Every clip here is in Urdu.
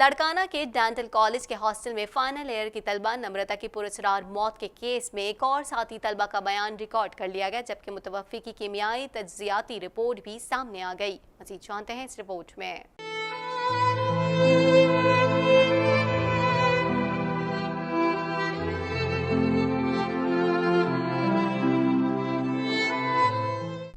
لاڑکانہ کے ڈینٹل کالج کے ہاسٹل میں فائنل ایئر کی طلبہ نمرتا کی پراسرار موت کے کیس میں ایک اور ساتھی طلبہ کا بیان ریکارڈ کر لیا گیا، جبکہ متوفی کی کیمیائی تجزیاتی رپورٹ بھی سامنے آ گئی۔ مزید جانتے ہیں اس رپورٹ میں۔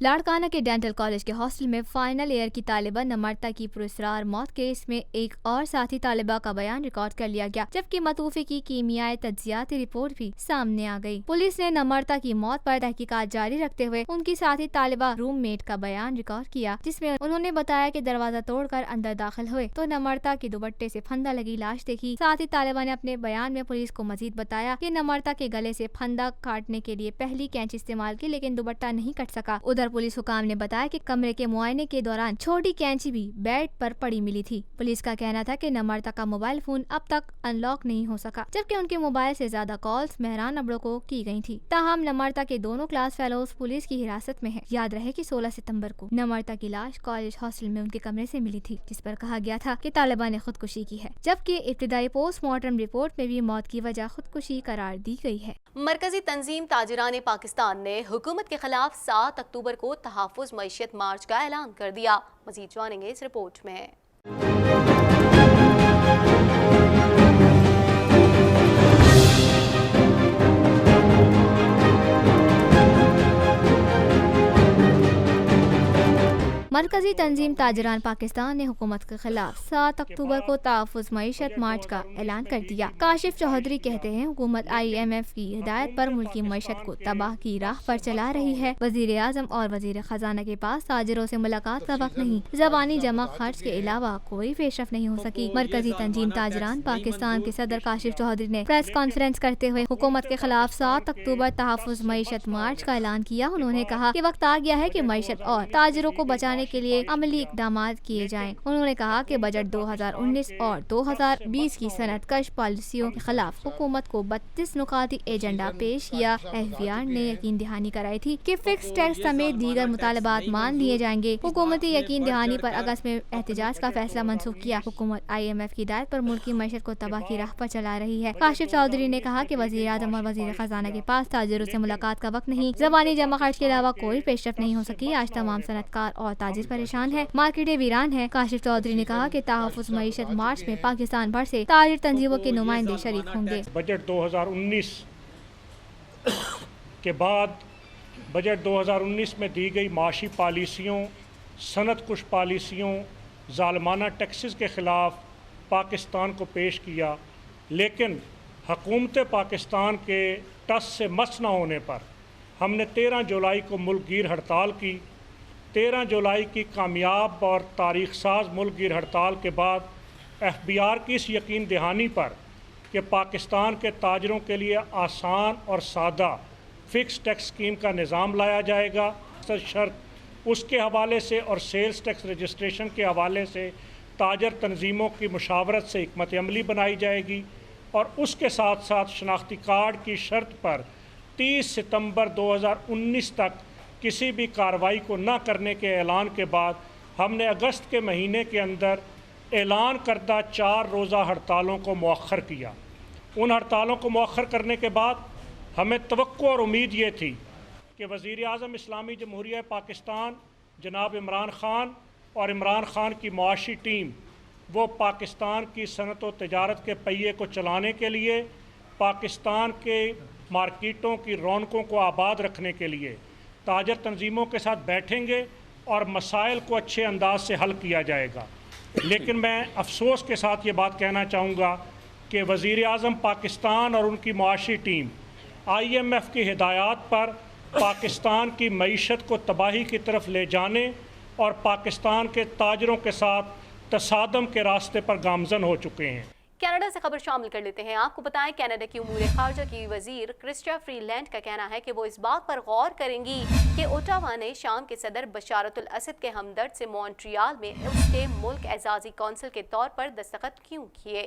لاڑکانہ کے ڈینٹل کالج کے ہاسٹل میں فائنل ایئر کی طالبہ نمرتا کی پراسرار موت کیس میں ایک اور ساتھی طالبہ کا بیان ریکارڈ کر لیا گیا، جبکہ متوفی کی کیمیائی تجزیاتی رپورٹ بھی سامنے آ گئی۔ پولیس نے نمرتا کی موت پر تحقیقات جاری رکھتے ہوئے ان کی ساتھی طالبہ روم میٹ کا بیان ریکارڈ کیا، جس میں انہوں نے بتایا کہ دروازہ توڑ کر اندر داخل ہوئے تو نمرتا کی دوپٹے سے پھندا لگی لاش دیکھی۔ ساتھی طالبہ نے اپنے بیان میں پولیس کو مزید بتایا کہ نمرتا کے گلے سے پھندا کاٹنے کے لیے پہلی کینچی استعمال کی، لیکن دوپٹہ نہیں کٹ سکا۔ ادھر پولیس حکام نے بتایا کہ کمرے کے معائنے کے دوران چھوٹی کینچی بھی بیڈ پر پڑی ملی تھی۔ پولیس کا کہنا تھا کہ نمرتا کا موبائل فون اب تک ان لاک نہیں ہو سکا، جبکہ ان کے موبائل سے زیادہ کالز مہران ابڑو کو کی گئی تھی۔ تاہم نمرتا کے دونوں کلاس فیلوز پولیس کی حراست میں ہیں۔ یاد رہے کہ 16 ستمبر کو نمرتا کی لاش کالج ہاسٹل میں ان کے کمرے سے ملی تھی، جس پر کہا گیا تھا کہ طالبہ نے خودکشی کی ہے، جبکہ ابتدائی پوسٹ مارٹم رپورٹ میں بھی موت کی وجہ خودکشی قرار دی گئی ہے۔ مرکزی تنظیم تاجران پاکستان نے حکومت کے خلاف 7 اکتوبر کو تحفظ معیشت مارچ کا اعلان کر دیا۔ مزید جانیں گے اس رپورٹ میں۔ مرکزی تنظیم تاجران پاکستان نے حکومت کے خلاف 7 اکتوبر کو تحفظ معیشت مارچ کا اعلان کر دیا۔ کاشف چودھری کہتے ہیں حکومت IMF کی ہدایت پر ملکی معیشت کو تباہ کی راہ پر چلا رہی ہے۔ وزیر اعظم اور وزیر خزانہ کے پاس تاجروں سے ملاقات کا وقت نہیں، زبانی جمع خرچ کے علاوہ کوئی پیش رفت نہیں ہو سکی۔ مرکزی تنظیم تاجران پاکستان کے صدر کاشف چودھری نے پریس کانفرنس کرتے ہوئے حکومت کے خلاف 7 اکتوبر تحفظ معیشت مارچ کا اعلان کیا۔ انہوں نے کہا کہ وقت آ گیا ہے کہ معیشت اور تاجروں کو بچانے کے لیے عملی اقدامات کیے جائیں۔ انہوں نے کہا کہ بجٹ 2019 اور 2020 کی صنعت کش پالیسیوں کے خلاف حکومت کو 32 نکاتی ایجنڈا پیش کیا۔ FBR نے یقین دہانی کرائی تھی کہ فکس ٹیکس سمیت دیگر مطالبات مان لیے جائیں گے۔ حکومتی یقین دہانی پر اگست میں احتجاج کا فیصلہ منسوخ کیا۔ حکومت IMF کی ہدایت پر ملکی معیشت کو تباہ کی راہ پر چلا رہی ہے۔ کاشف چودھری نے کہا کہ وزیر اعظم اور وزیر خزانہ کے پاس تاجروں سے ملاقات کا وقت نہیں، زبانی جمع خرچ کے علاوہ کوئی پیش رفت نہیں ہو سکی۔ آج تمام صنعت کار اور تاجر پریشان ہے، مارکیٹیں ویران ہیں۔ کاشف چودھری نے کہا کہ تحفظ معیشت مارچ میں پاکستان بھر سے تاجر تنظیموں کے نمائندے شریک ہوں گے۔ بجٹ 2019 کے بعد بجٹ 2019 میں دی گئی معاشی پالیسیوں، صنعت کش پالیسیوں، ظالمانہ ٹیکسز کے خلاف پاکستان کو پیش کیا، لیکن حکومت پاکستان کے ٹس سے مس نہ ہونے پر ہم نے 13 جولائی کو ملک گیر ہڑتال کی۔ 13 جولائی کی کامیاب اور تاریخ ساز ملک گیر ہڑتال کے بعد FBR کی اس یقین دہانی پر کہ پاکستان کے تاجروں کے لیے آسان اور سادہ فکس ٹیکس اسکیم کا نظام لایا جائے گا، شرط اس کے حوالے سے اور سیلز ٹیکس رجسٹریشن کے حوالے سے تاجر تنظیموں کی مشاورت سے حکمت عملی بنائی جائے گی، اور اس کے ساتھ ساتھ شناختی کارڈ کی شرط پر 30 ستمبر 2019 تک کسی بھی کارروائی کو نہ کرنے کے اعلان کے بعد ہم نے اگست کے مہینے کے اندر اعلان کردہ 4 روزہ ہڑتالوں کو مؤخر کیا۔ ان ہڑتالوں کو مؤخر کرنے کے بعد ہمیں توقع اور امید یہ تھی کہ وزیر اعظم اسلامی جمہوریہ پاکستان جناب عمران خان اور عمران خان کی معاشی ٹیم وہ پاکستان کی صنعت و تجارت کے پہیے کو چلانے کے لیے، پاکستان کے مارکیٹوں کی رونقوں کو آباد رکھنے کے لیے تاجر تنظیموں کے ساتھ بیٹھیں گے اور مسائل کو اچھے انداز سے حل کیا جائے گا۔ لیکن میں افسوس کے ساتھ یہ بات کہنا چاہوں گا کہ وزیر اعظم پاکستان اور ان کی معاشی ٹیم IMF کی ہدایات پر پاکستان کی معیشت کو تباہی کی طرف لے جانے اور پاکستان کے تاجروں کے ساتھ تصادم کے راستے پر گامزن ہو چکے ہیں۔ کینیڈا سے خبر شامل کر لیتے ہیں۔ آپ کو بتائیں کینیڈا کی امور خارجہ کی وزیر کرسٹیا فری لینڈ کا کہنا ہے کہ وہ اس بات پر غور کریں گی کہ اوٹاوا نے شام کے صدر بشارت الاسد کے ہمدرد سے مونٹریال میں اس کے ملک اعزازی کونسل کے طور پر دستخط کیوں کیے۔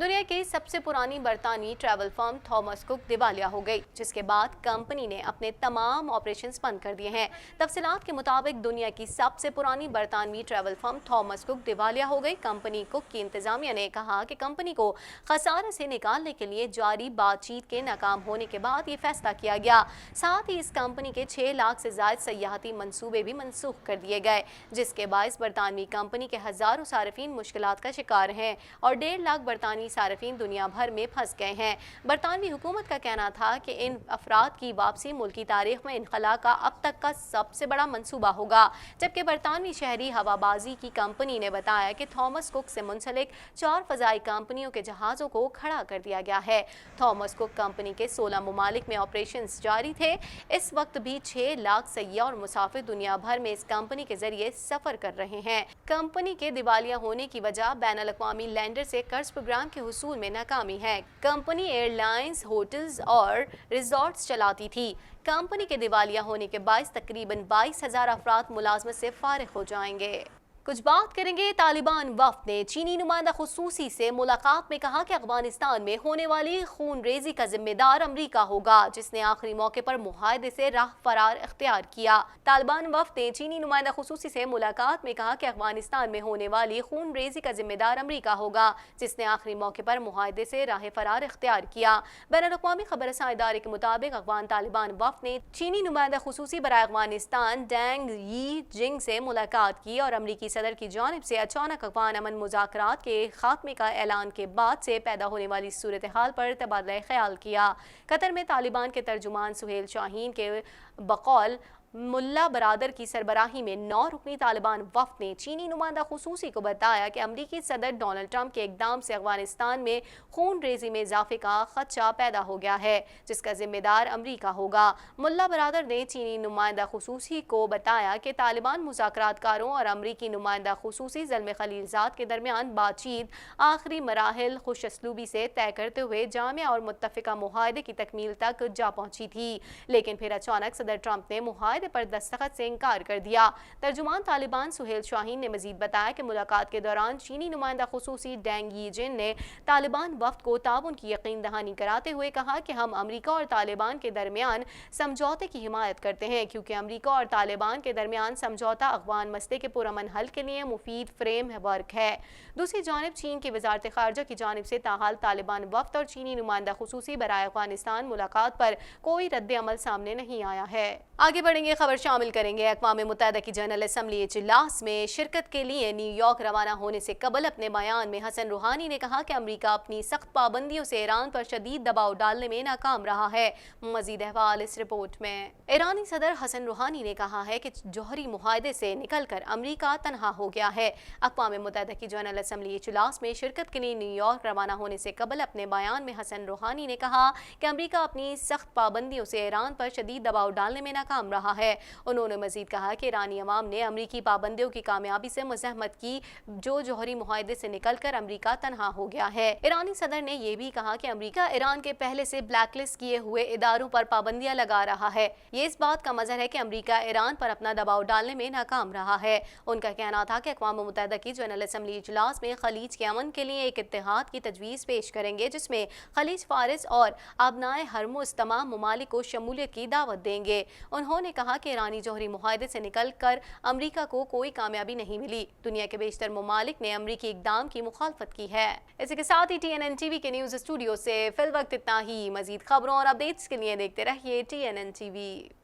دنیا کی سب سے پرانی برطانوی ٹریول فرم تھامس کک دیوالیہ ہو گئی، جس کے بعد کمپنی نے اپنے تمام آپریشنز بند کر دیے ہیں۔ تفصیلات کے مطابق دنیا کی سب سے پرانی برطانوی ٹریول فرم تھامس کک دیوالیہ ہو گئی۔ کمپنی کک کی انتظامیہ نے کہا کہ کمپنی کو خسارے سے نکالنے کے لیے جاری بات چیت کے ناکام ہونے کے بعد یہ فیصلہ کیا گیا۔ ساتھ ہی اس کمپنی کے 6 لاکھ سے زائد سیاحتی منصوبے بھی منسوخ کر دیے گئے، جس کے باعث برطانوی کمپنی کے ہزاروں صارفین مشکلات کا شکار ہیں اور 1.5 لاکھ برطانوی صارفین دنیا بھر میں پھنس گئے ہیں۔ برطانوی حکومت کا کہنا تھا کہ ان افراد کی واپسی ملکی تاریخ میں انخلا کا اب تک کا سب سے بڑا منصوبہ ہوگا، جبکہ برطانوی شہری ہوا بازی کی کمپنی نے بتایا کہ تھامس کک سے منسلک 4 فضائی کمپنیوں کے جہازوں کو کھڑا کر دیا گیا ہے۔ تھامس کک کمپنی کے 16 ممالک میں آپریشنز جاری تھے۔ اس وقت بھی 6 لاکھ سیاح اور مسافر دنیا بھر میں اس کمپنی کے ذریعے سفر کر رہے ہیں۔ کمپنی کے دیوالیہ ہونے کی وجہ بین الاقوامی لینڈر سے قرض پروگرام کے حصول میں ناکامی ہے۔ کمپنی ایئر لائنز، ہوٹلز اور ریزورٹس چلاتی تھی۔ کمپنی کے دیوالیہ ہونے کے باعث تقریباً 22,000 افراد ملازمت سے فارغ ہو جائیں گے۔ کچھ بات کریں گے طالبان وفد نے چینی نمائندہ خصوصی سے ملاقات میں کہا کہ افغانستان میں ہونے والی خون ریزی کا ذمہ دار امریکہ ہوگا، جس نے آخری موقع پر معاہدے سے راہ فرار اختیار کیا۔ طالبان وفد نے چینی نمائندہ خصوصی سے ملاقات میں کہا کہ افغانستان میں ہونے والی خون ریزی کا ذمہ دار امریکہ ہوگا، جس نے آخری موقع پر معاہدے سے راہ فرار اختیار کیا۔ بین الاقوامی خبر رساں ادارے کے مطابق افغان طالبان وفد نے چینی نمائندہ خصوصی برائے افغانستان ڈینگ یی جنگ سے ملاقات کی اور امریکی صدر کی جانب سے اچانک افغان امن مذاکرات کے خاتمے کا اعلان کے بعد سے پیدا ہونے والی صورتحال پر تبادلہ خیال کیا۔ قطر میں طالبان کے ترجمان سہیل شاہین کے بقول ملا برادر کی سربراہی میں 9 رکنی طالبان وفد نے چینی نمائندہ خصوصی کو بتایا کہ امریکی صدر ڈونلڈ ٹرمپ کے اقدام سے افغانستان میں خون ریزی میں اضافے کا خدشہ پیدا ہو گیا ہے، جس کا ذمہ دار امریکہ ہوگا۔ ملا برادر نے چینی نمائندہ خصوصی کو بتایا کہ طالبان مذاکرات کاروں اور امریکی نمائندہ خصوصی زلمے خلیلزاد کے درمیان بات چیت آخری مراحل خوش اسلوبی سے طے کرتے ہوئے جامع اور متفقہ معاہدے کی تکمیل تک جا پہنچی تھی، لیکن پھر اچانک صدر ٹرمپ نے معاہدے پر دستخط سے انکار کر دیا۔ ترجمان طالبان سہیل شاہین نے مزید بتایا کہ ملاقات کے دوران چینی نمائندہ خصوصی ڈینگ یی جن نے طالبان وفد کو تعاون کی یقین دہانی کراتے ہوئے کہا کہ ہم امریکہ اور طالبان کے درمیان سمجھوتے کی حمایت کرتے ہیں، کیونکہ امریکہ اور طالبان کے درمیان سمجھوتہ افغان مسئلے کے پرامن حل کے لیے مفید فریم ورک ہے۔ دوسری جانب چین کی وزارت خارجہ کی جانب سے تاحال طالبان وفد اور چینی نمائندہ خصوصی برائے افغانستان ملاقات پر کوئی رد عمل سامنے نہیں آیا ہے۔ آگے بڑھیں گے، خبر شامل کریں گے اقوام متحدہ کی جنرل اسمبلی اجلاس میں شرکت کے لیے نیو یارک روانہ ہونے سے قبل اپنے بیان میں حسن روحانی نے کہا کہ امریکہ اپنی سخت پابندیوں سے ایران پر شدید دباؤ ڈالنے میں ناکام رہا ہے۔ مزید احوال اس رپورٹ میں۔ ایرانی صدر حسن روحانی نے کہا ہے کہ جوہری معاہدے سے نکل کر امریکہ تنہا ہو گیا ہے۔ اقوام متحدہ کی جنرل اسمبلی اجلاس میں شرکت کے لیے نیو یارک روانہ ہونے سے قبل اپنے بیان میں حسن روحانی نے کہا کہ امریکہ اپنی سخت پابندیوں سے ایران پر شدید دباؤ ڈالنے میں ناکام رہا ہے۔ انہوں نے مزید کہا کہ ایرانی عوام نے امریکی پابندیوں کی کامیابی سے مزاحمت کی، جو جوہری معاہدے سے نکل کر امریکہ تنہا ہو گیا ہے۔ ایرانی صدر نے یہ بھی کہا کہ امریکہ ایران کے پہلے سے بلیک لسٹ کیے ہوئے اداروں پر پابندیاں لگا رہا ہے۔ یہ اس بات کا مظہر ہے کہ امریکہ ایران پر اپنا دباؤ ڈالنے میں ناکام رہا ہے۔ ان کا کہنا تھا کہ اقوام متحدہ کی جنرل اسمبلی اجلاس میں خلیج کے امن کے لیے ایک اتحاد کی تجویز پیش کریں گے، جس میں خلیج فارس اور ابنائے ہرمز تمام ممالک کو شمولیت کی دعوت دیں گے۔ انہوں نے کہا کہ ایرانی جوہری معاہدے سے نکل کر امریکہ کو کوئی کامیابی نہیں ملی۔ دنیا کے بیشتر ممالک نے امریکی اقدام کی مخالفت کی ہے۔ اسی کے ساتھ ہی TNN TV کے نیوز اسٹوڈیو سے فی الوقت اتنا ہی۔ مزید خبروں اور اپڈیٹس کے لیے دیکھتے رہیے TNN TV۔